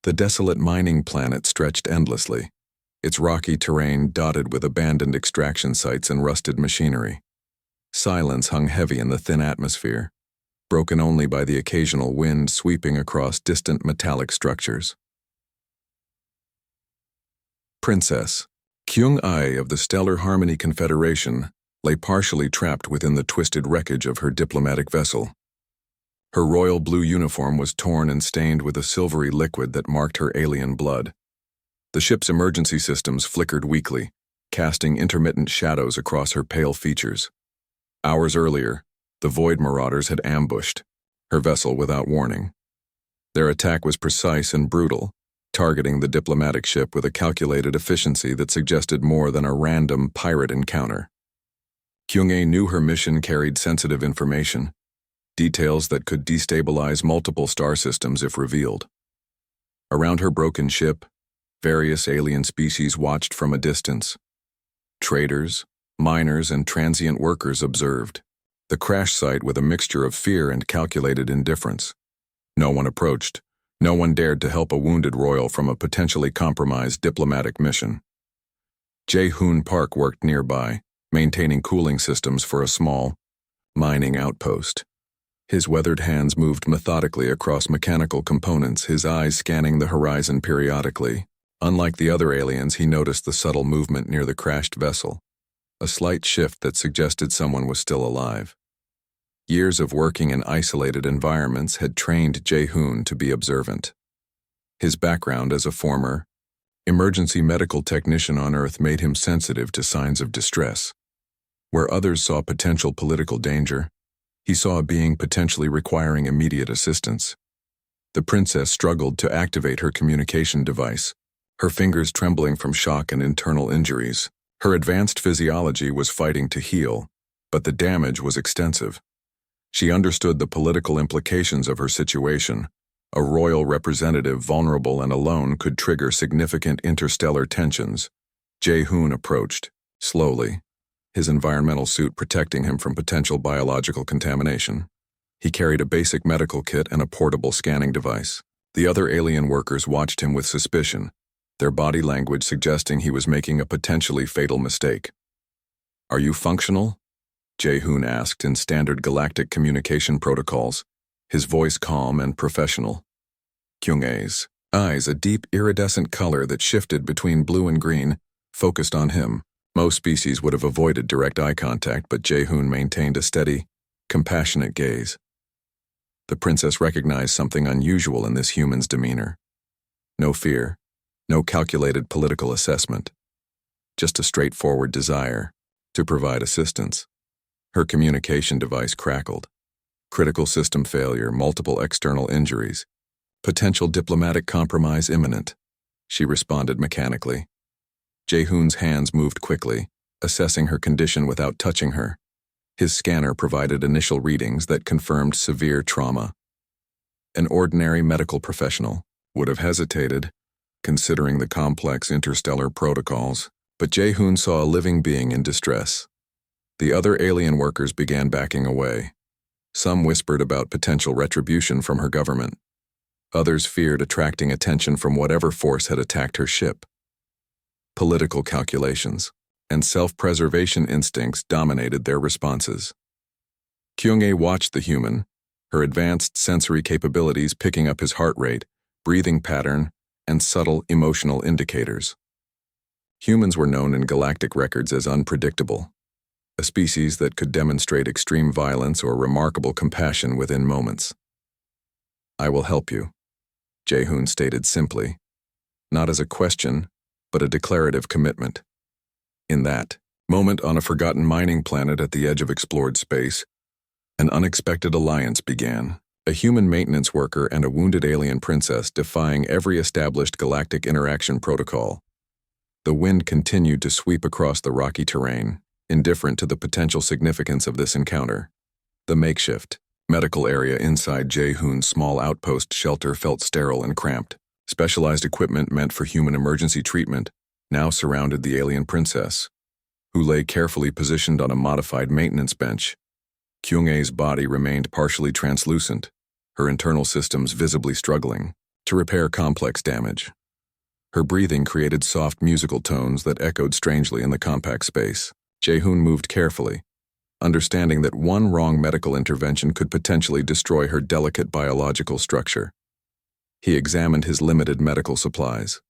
The desolate mining planet stretched endlessly, its rocky terrain dotted with abandoned extraction sites and rusted machinery. Silence hung heavy in the thin atmosphere, broken only by the occasional wind sweeping across distant metallic structures. Princess Kyung-ai of the Stellar Harmony Confederation lay partially trapped within the twisted wreckage of her diplomatic vessel. Her royal blue uniform was torn and stained with a silvery liquid that marked her alien blood. The ship's emergency systems flickered weakly, casting intermittent shadows across her pale features. Hours earlier, the Void Marauders had ambushed her vessel without warning. Their attack was precise and brutal, targeting the diplomatic ship with a calculated efficiency that suggested more than a random pirate encounter. Kyung-ai knew her mission carried sensitive information, details that could destabilize multiple star systems if revealed. Around her broken ship, various alien species watched from a distance. Traders, miners, and transient workers observed the crash site with a mixture of fear and calculated indifference. No one approached. No one dared to help a wounded royal from a potentially compromised diplomatic mission. Jae-hoon Park worked nearby, maintaining cooling systems for a small mining outpost. His weathered hands moved methodically across mechanical components, his eyes scanning the horizon periodically. Unlike the other aliens, he noticed the subtle movement near the crashed vessel, a slight shift that suggested someone was still alive. Years of working in isolated environments had trained Jae-hoon to be observant. His background as a former emergency medical technician on Earth made him sensitive to signs of distress. Where others saw potential political danger, he saw a being potentially requiring immediate assistance. The princess struggled to activate her communication device, her fingers trembling from shock and internal injuries. Her advanced physiology was fighting to heal, but the damage was extensive. She understood the political implications of her situation. A royal representative vulnerable and alone could trigger significant interstellar tensions. Jae-hoon approached, slowly, his environmental suit protecting him from potential biological contamination. He carried a basic medical kit and a portable scanning device. The other alien workers watched him with suspicion, their body language suggesting he was making a potentially fatal mistake. "Are you functional?" Jae-hoon asked in standard galactic communication protocols, his voice calm and professional. Kyung-ai's eyes, a deep iridescent color that shifted between blue and green, focused on him. Most species would have avoided direct eye contact, but Jae-hoon maintained a steady, compassionate gaze. The princess recognized something unusual in this human's demeanor. No fear, no calculated political assessment, just a straightforward desire to provide assistance. Her communication device crackled. Critical system failure, multiple external injuries, potential diplomatic compromise imminent. She responded mechanically. Jae-hoon's hands moved quickly, assessing her condition without touching her. His scanner provided initial readings that confirmed severe trauma. An ordinary medical professional would have hesitated, considering the complex interstellar protocols, but Jae-hoon saw a living being in distress. The other alien workers began backing away. Some whispered about potential retribution from her government. Others feared attracting attention from whatever force had attacked her ship. Political calculations and self-preservation instincts dominated their responses. Kyung-ai watched the human, her advanced sensory capabilities picking up his heart rate, breathing pattern, and subtle emotional indicators. Humans were known in galactic records as unpredictable, a species that could demonstrate extreme violence or remarkable compassion within moments. "I will help you," Jae-hoon stated simply, not as a question, but a declarative commitment. In that moment on a forgotten mining planet at the edge of explored space, an unexpected alliance began, a human maintenance worker and a wounded alien princess defying every established galactic interaction protocol. The wind continued to sweep across the rocky terrain, indifferent to the potential significance of this encounter. The makeshift medical area inside Jae-hoon's small outpost shelter felt sterile and cramped. Specialized equipment meant for human emergency treatment now surrounded the alien princess, who lay carefully positioned on a modified maintenance bench. Kyung-ai's body remained partially translucent, her internal systems visibly struggling. to repair complex damage. Her breathing created soft musical tones that echoed strangely in the compact space. Jae-hoon moved carefully, understanding that one wrong medical intervention could potentially destroy her delicate biological structure. He examined his limited medical supplies.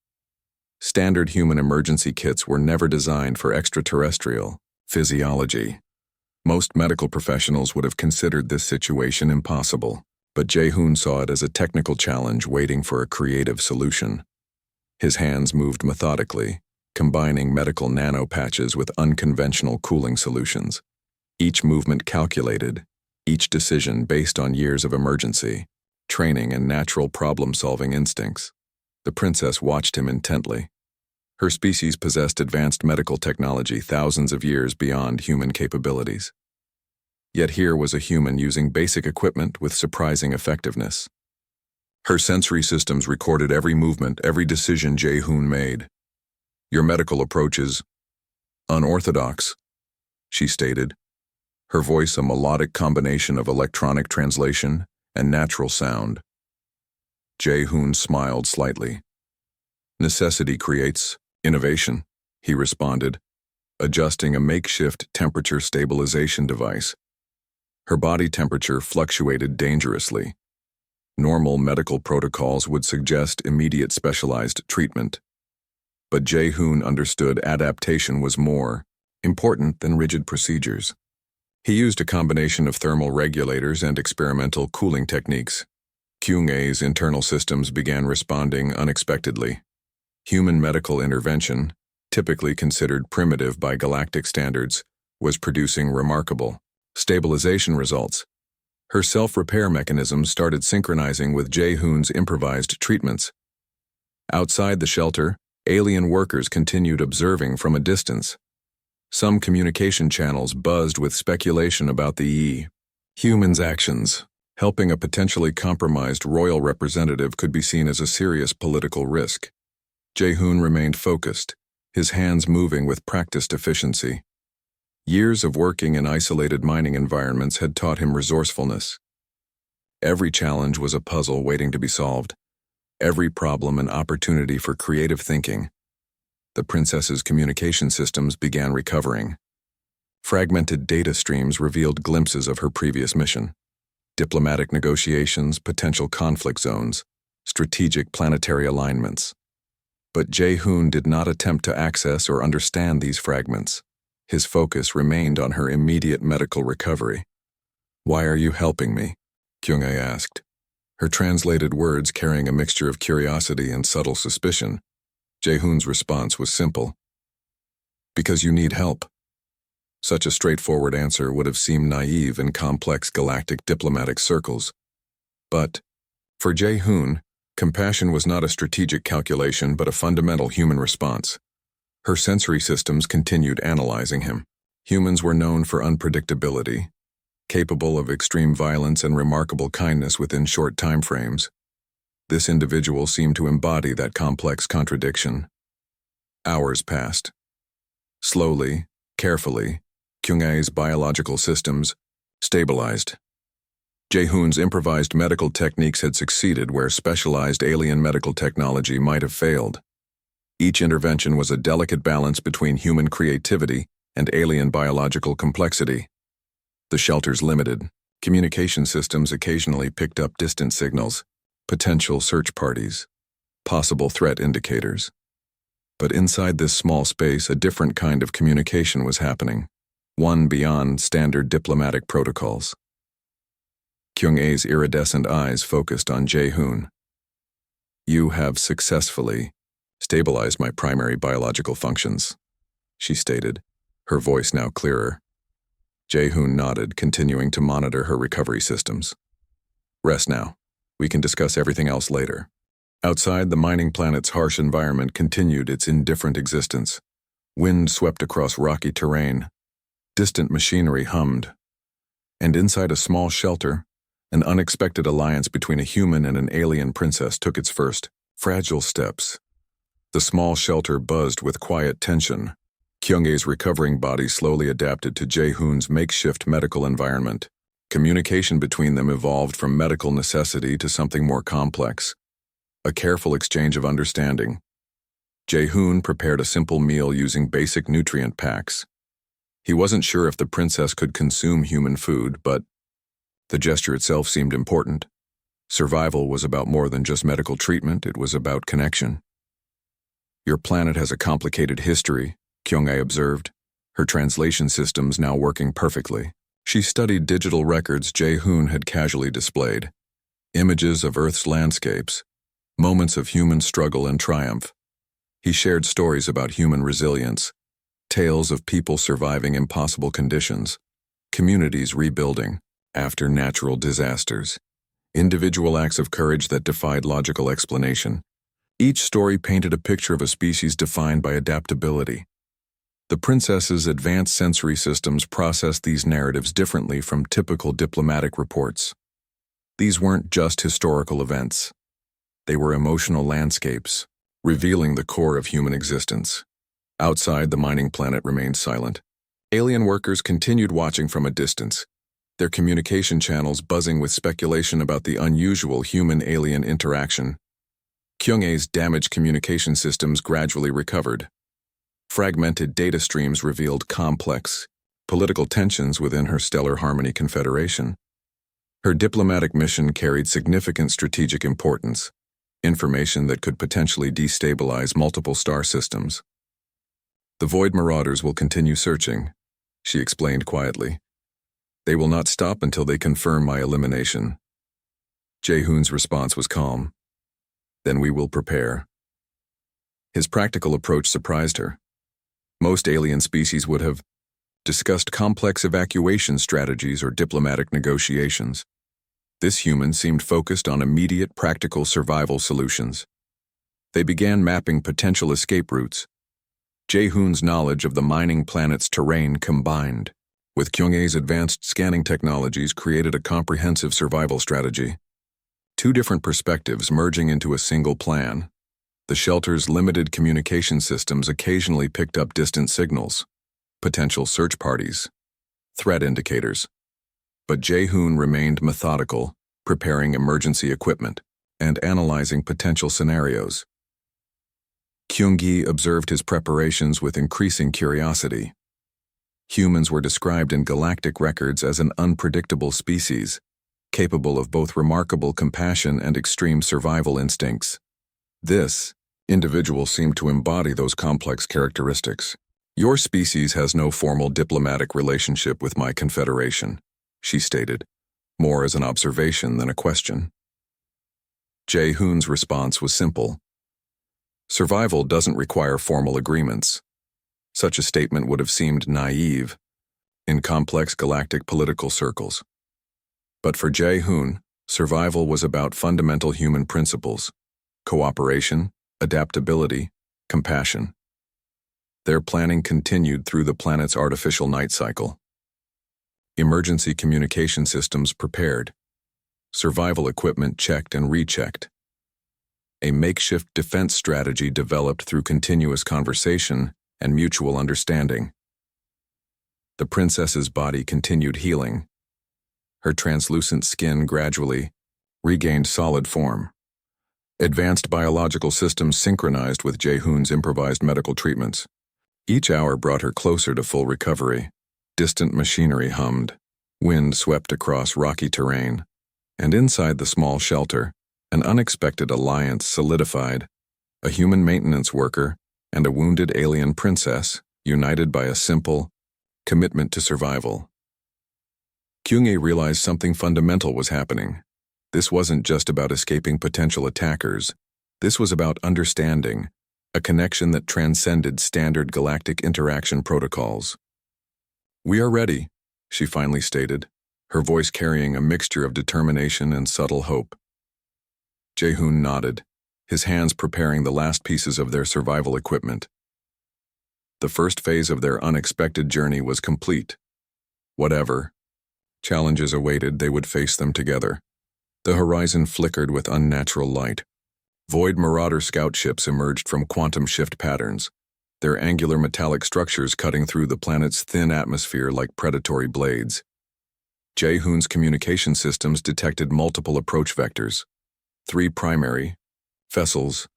Standard human emergency kits were never designed for extraterrestrial physiology. Most medical professionals would have considered this situation impossible, but Jae-hoon saw it as a technical challenge waiting for a creative solution. His hands moved methodically, combining medical nano-patches with unconventional cooling solutions. Each movement calculated, each decision based on years of emergency, training, and natural problem-solving instincts. The princess watched him intently. Her species possessed advanced medical technology thousands of years beyond human capabilities. Yet here was a human using basic equipment with surprising effectiveness. Her sensory systems recorded every movement, every decision Jae-hoon made. "Your medical approach is unorthodox," she stated, her voice a melodic combination of electronic translation and natural sound. Jae-hoon smiled slightly. "Necessity creates innovation," he responded, adjusting a makeshift temperature stabilization device. Her body temperature fluctuated dangerously. Normal medical protocols would suggest immediate specialized treatment. But Jae-hoon understood adaptation was more important than rigid procedures. He used a combination of thermal regulators and experimental cooling techniques. Kyung-ae's internal systems began responding unexpectedly. Human medical intervention, typically considered primitive by galactic standards, was producing remarkable stabilization results. Her self-repair mechanisms started synchronizing with Jae-hoon's improvised treatments. Outside the shelter, alien workers continued observing from a distance. Some communication channels buzzed with speculation about the human's actions. Helping a potentially compromised royal representative could be seen as a serious political risk. Jae-hoon remained focused, his hands moving with practiced efficiency. Years of working in isolated mining environments had taught him resourcefulness. Every challenge was a puzzle waiting to be solved, every problem an opportunity for creative thinking. The princess's communication systems began recovering. Fragmented data streams revealed glimpses of her previous mission: diplomatic negotiations, potential conflict zones, strategic planetary alignments. But Jae-hoon did not attempt to access or understand these fragments. His focus remained on her immediate medical recovery. "Why are you helping me?" Kyung-ae asked, her translated words carrying a mixture of curiosity and subtle suspicion. Jae-hoon's response was simple: "Because you need help." Such a straightforward answer would have seemed naive in complex galactic diplomatic circles. But, for Jae-hoon, compassion was not a strategic calculation but a fundamental human response. Her sensory systems continued analyzing him. Humans were known for unpredictability, capable of extreme violence and remarkable kindness within short time frames. This individual seemed to embody that complex contradiction. Hours passed. Slowly, carefully, Kyung-ae's biological systems stabilized. Jae-hoon's improvised medical techniques had succeeded where specialized alien medical technology might have failed. Each intervention was a delicate balance between human creativity and alien biological complexity. The shelter's limited communication systems occasionally picked up distant signals, potential search parties, possible threat indicators. But inside this small space, a different kind of communication was happening, one beyond standard diplomatic protocols. Kyung-ae's iridescent eyes focused on Jae-hoon. "You have successfully stabilized my primary biological functions," she stated, her voice now clearer. Jae-hoon nodded, continuing to monitor her recovery systems. "Rest now. We can discuss everything else later." Outside, the mining planet's harsh environment continued its indifferent existence. Wind swept across rocky terrain. Distant machinery hummed. And inside a small shelter, an unexpected alliance between a human and an alien princess took its first fragile steps. The small shelter buzzed with quiet tension. Kyung-ae's recovering body slowly adapted to Jae-hoon's makeshift medical environment. Communication between them evolved from medical necessity to something more complex. A careful exchange of understanding. Jae-hoon prepared a simple meal using basic nutrient packs. He wasn't sure if the princess could consume human food, but the gesture itself seemed important. Survival was about more than just medical treatment, it was about connection. Your planet has a complicated history, Kyung-ae observed, her translation systems now working perfectly. She studied digital records Jae-hoon had casually displayed. Images of Earth's landscapes, moments of human struggle and triumph. He shared stories about human resilience, tales of people surviving impossible conditions, communities rebuilding after natural disasters, individual acts of courage that defied logical explanation. Each story painted a picture of a species defined by adaptability. The princess's advanced sensory systems processed these narratives differently from typical diplomatic reports. These weren't just historical events. They were emotional landscapes, revealing the core of human existence. Outside, the mining planet remained silent. Alien workers continued watching from a distance, their communication channels buzzing with speculation about the unusual human-alien interaction. Kyung-ae's damaged communication systems gradually recovered. Fragmented data streams revealed complex, political tensions within her Stellar Harmony Confederation. Her diplomatic mission carried significant strategic importance, information that could potentially destabilize multiple star systems. The Void Marauders will continue searching, she explained quietly. They will not stop until they confirm my elimination. Jae-hoon's response was calm. Then we will prepare. His practical approach surprised her. Most alien species would have discussed complex evacuation strategies or diplomatic negotiations. This human seemed focused on immediate practical survival solutions. They began mapping potential escape routes. Jae-hoon's knowledge of the mining planet's terrain combined with Kyung-ae's advanced scanning technologies created a comprehensive survival strategy. Two different perspectives merging into a single plan. The shelter's limited communication systems occasionally picked up distant signals, potential search parties, threat indicators. But Jae-hoon remained methodical, preparing emergency equipment and analyzing potential scenarios. Kyung-gi observed his preparations with increasing curiosity. Humans were described in galactic records as an unpredictable species, capable of both remarkable compassion and extreme survival instincts. This individual seemed to embody those complex characteristics. Your species has no formal diplomatic relationship with my confederation, she stated, more as an observation than a question. Jae-hoon's response was simple. Survival doesn't require formal agreements. Such a statement would have seemed naive in complex galactic political circles. But for Jae-hoon, survival was about fundamental human principles: cooperation, adaptability, compassion. Their planning continued through the planet's artificial night cycle. Emergency communication systems prepared. Survival equipment checked and rechecked. A makeshift defense strategy developed through continuous conversation and mutual understanding. The princess's body continued healing. Her translucent skin gradually regained solid form. Advanced biological systems synchronized with Jae-hoon's improvised medical treatments. Each hour brought her closer to full recovery. Distant machinery hummed. Wind swept across rocky terrain. And inside the small shelter, an unexpected alliance solidified. A human maintenance worker and a wounded alien princess, united by a simple commitment to survival. Kyung-ae realized something fundamental was happening. This wasn't just about escaping potential attackers. This was about understanding, a connection that transcended standard galactic interaction protocols. "We are ready," she finally stated, her voice carrying a mixture of determination and subtle hope. Jae-hoon nodded, his hands preparing the last pieces of their survival equipment. The first phase of their unexpected journey was complete. Whatever challenges awaited, they would face them together. The horizon flickered with unnatural light. Void Marauder scout ships emerged from quantum shift patterns, their angular metallic structures cutting through the planet's thin atmosphere like predatory blades. Jae-hoon's communication systems detected multiple approach vectors: 3 primary, vessels,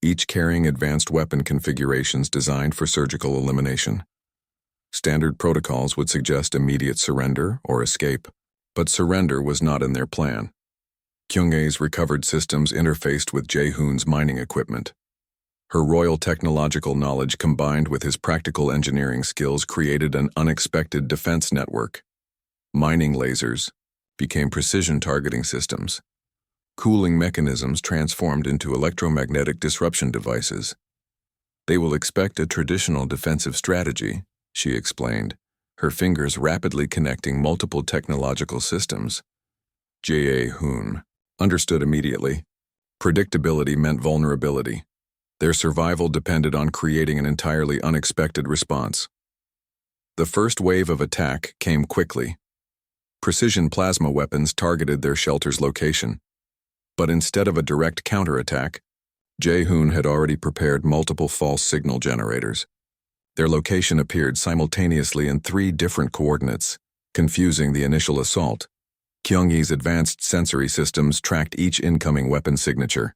each carrying advanced weapon configurations designed for surgical elimination. Standard protocols would suggest immediate surrender or escape, but surrender was not in their plan. Kyung-ae's recovered systems interfaced with Jae-hoon's mining equipment. Her royal technological knowledge combined with his practical engineering skills created an unexpected defense network. Mining lasers became precision targeting systems. Cooling mechanisms transformed into electromagnetic disruption devices. They will expect a traditional defensive strategy, she explained, her fingers rapidly connecting multiple technological systems. Jae-hoon understood immediately. Predictability meant vulnerability. Their survival depended on creating an entirely unexpected response. The first wave of attack came quickly. Precision plasma weapons targeted their shelter's location. But instead of a direct counterattack, Jae-hoon had already prepared multiple false signal generators. Their location appeared simultaneously in 3 different coordinates, confusing the initial assault. Kyung-ae's advanced sensory systems tracked each incoming weapon signature.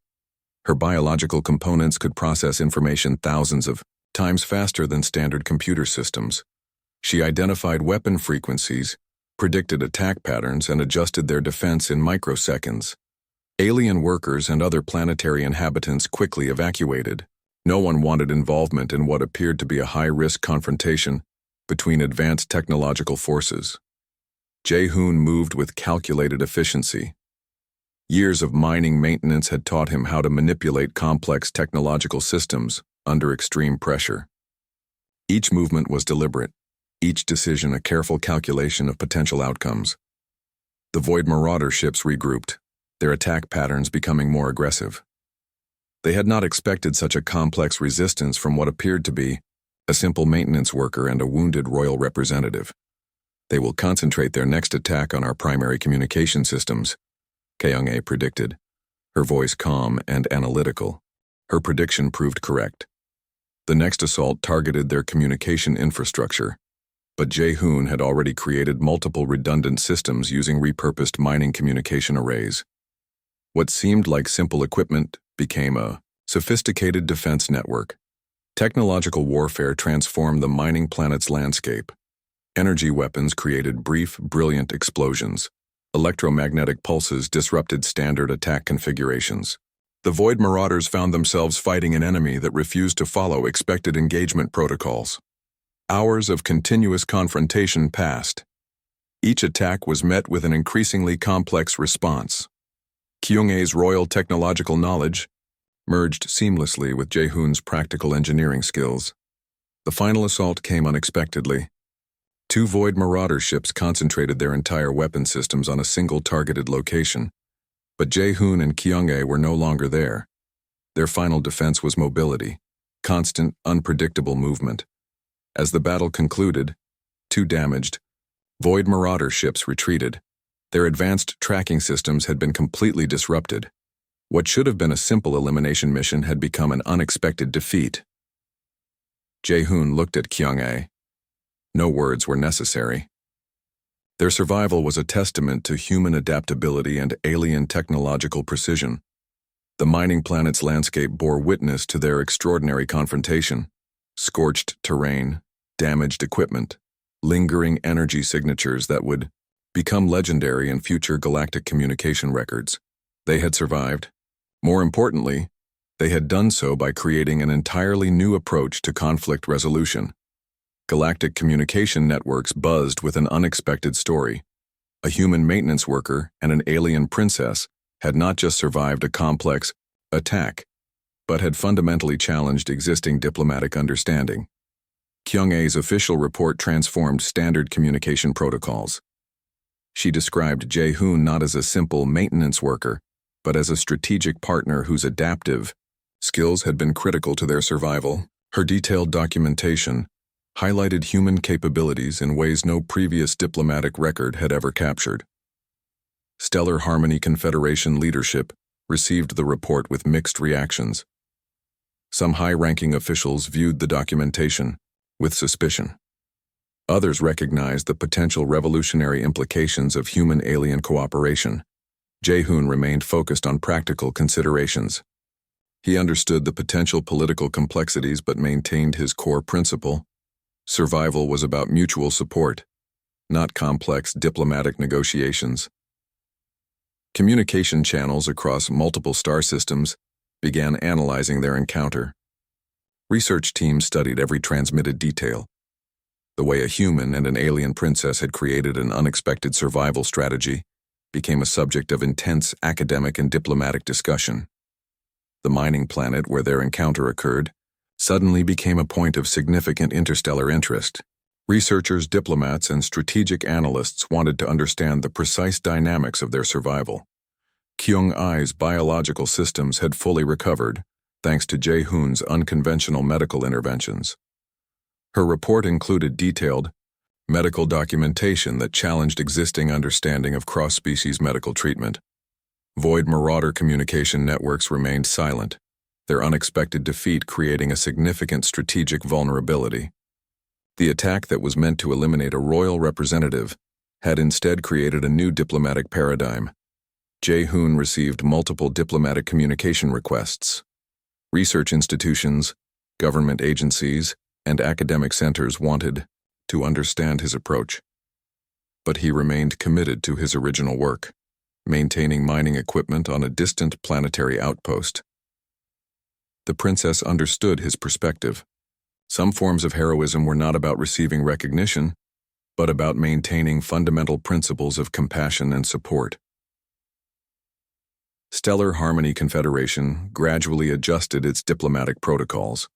Her biological components could process information thousands of times faster than standard computer systems. She identified weapon frequencies, predicted attack patterns, and adjusted their defense in microseconds. Alien workers and other planetary inhabitants quickly evacuated. No one wanted involvement in what appeared to be a high-risk confrontation between advanced technological forces. Jae-hoon moved with calculated efficiency. Years of mining maintenance had taught him how to manipulate complex technological systems under extreme pressure. Each movement was deliberate, each decision a careful calculation of potential outcomes. The Void Marauder ships regrouped, their attack patterns becoming more aggressive. They had not expected such a complex resistance from what appeared to be a simple maintenance worker and a wounded royal representative. They will concentrate their next attack on our primary communication systems, Kyung-ae predicted, her voice calm and analytical. Her prediction proved correct. The next assault targeted their communication infrastructure, but Jae-hoon had already created multiple redundant systems using repurposed mining communication arrays. What seemed like simple equipment became a sophisticated defense network. Technological warfare transformed the mining planet's landscape. Energy weapons created brief, brilliant explosions. Electromagnetic pulses disrupted standard attack configurations. The Void Marauders found themselves fighting an enemy that refused to follow expected engagement protocols. Hours of continuous confrontation passed. Each attack was met with an increasingly complex response. Kyung-ae's royal technological knowledge merged seamlessly with Jae-hoon's practical engineering skills. The final assault came unexpectedly. 2 Void Marauder ships concentrated their entire weapon systems on a single targeted location, but Jae-hoon and Kyung-ae were no longer there. Their final defense was mobility, constant, unpredictable movement. As the battle concluded, 2 damaged Void Marauder ships retreated. Their advanced tracking systems had been completely disrupted. What should have been a simple elimination mission had become an unexpected defeat. Jae-hoon looked at Kyung-ae. No words were necessary. Their survival was a testament to human adaptability and alien technological precision. The mining planet's landscape bore witness to their extraordinary confrontation. Scorched terrain, damaged equipment, lingering energy signatures that would become legendary in future galactic communication records. They had survived. More importantly, they had done so by creating an entirely new approach to conflict resolution. Galactic communication networks buzzed with an unexpected story. A human maintenance worker and an alien princess had not just survived a complex attack, but had fundamentally challenged existing diplomatic understanding. Kyung-ae's official report transformed standard communication protocols. She described Jae-hoon not as a simple maintenance worker, but as a strategic partner whose adaptive skills had been critical to their survival. Her detailed documentation highlighted human capabilities in ways no previous diplomatic record had ever captured. Stellar Harmony Confederation leadership received the report with mixed reactions. Some high-ranking officials viewed the documentation with suspicion. Others recognized the potential revolutionary implications of human-alien cooperation. Jae-hoon remained focused on practical considerations. He understood the potential political complexities but maintained his core principle. Survival was about mutual support, not complex diplomatic negotiations. Communication channels across multiple star systems began analyzing their encounter. Research teams studied every transmitted detail. The way a human and an alien princess had created an unexpected survival strategy became a subject of intense academic and diplomatic discussion. The mining planet where their encounter occurred suddenly became a point of significant interstellar interest. Researchers, diplomats, and strategic analysts wanted to understand the precise dynamics of their survival. Kyung-ai's biological systems had fully recovered, thanks to Jae-hoon's unconventional medical interventions. Her report included detailed medical documentation that challenged existing understanding of cross-species medical treatment. Void Marauder communication networks remained silent, their unexpected defeat creating a significant strategic vulnerability. The attack that was meant to eliminate a royal representative had instead created a new diplomatic paradigm. Jae-hoon received multiple diplomatic communication requests. Research institutions, government agencies, and academic centers wanted to understand his approach. But he remained committed to his original work, maintaining mining equipment on a distant planetary outpost. The princess understood his perspective. Some forms of heroism were not about receiving recognition, but about maintaining fundamental principles of compassion and support. Stellar Harmony Confederation gradually adjusted its diplomatic protocols.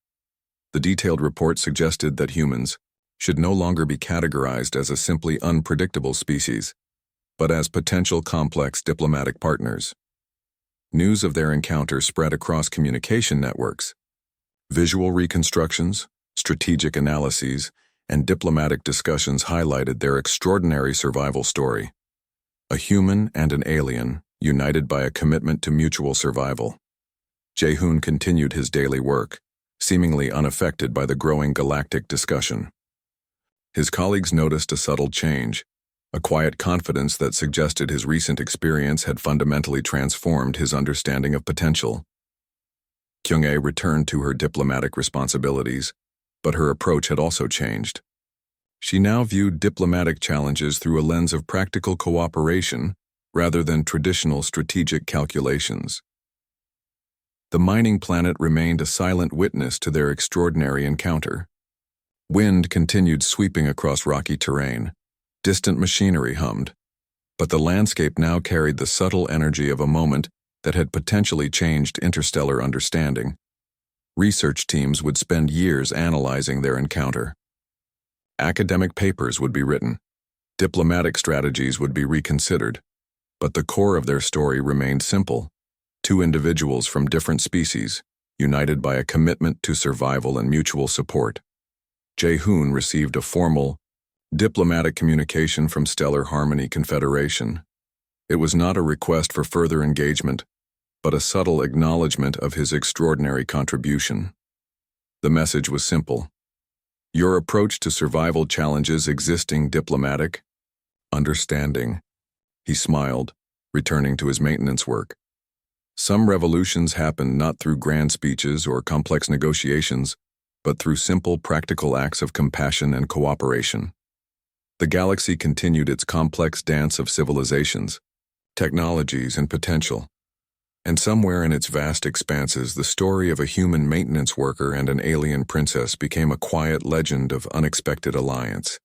The detailed report suggested that humans should no longer be categorized as a simply unpredictable species, but as potential complex diplomatic partners. News of their encounter spread across communication networks. Visual reconstructions, strategic analyses, and diplomatic discussions highlighted their extraordinary survival story. A human and an alien, united by a commitment to mutual survival. Jae-hoon continued his daily work, seemingly unaffected by the growing galactic discussion. His colleagues noticed a subtle change, a quiet confidence that suggested his recent experience had fundamentally transformed his understanding of potential. Kyung-ae returned to her diplomatic responsibilities, but her approach had also changed. She now viewed diplomatic challenges through a lens of practical cooperation rather than traditional strategic calculations. The mining planet remained a silent witness to their extraordinary encounter. Wind continued sweeping across rocky terrain. Distant machinery hummed, but the landscape now carried the subtle energy of a moment that had potentially changed interstellar understanding. Research teams would spend years analyzing their encounter. Academic papers would be written. Diplomatic strategies would be reconsidered. But the core of their story remained simple. Two individuals from different species, united by a commitment to survival and mutual support. Jae-hoon received a formal, diplomatic communication from Stellar Harmony Confederation. It was not a request for further engagement, but a subtle acknowledgement of his extraordinary contribution. The message was simple. Your approach to survival challenges existing diplomatic understanding. He smiled, returning to his maintenance work. Some revolutions happen not through grand speeches or complex negotiations, but through simple, practical acts of compassion and cooperation. The galaxy continued its complex dance of civilizations, technologies, and potential. And somewhere in its vast expanses, the story of a human maintenance worker and an alien princess became a quiet legend of unexpected alliance.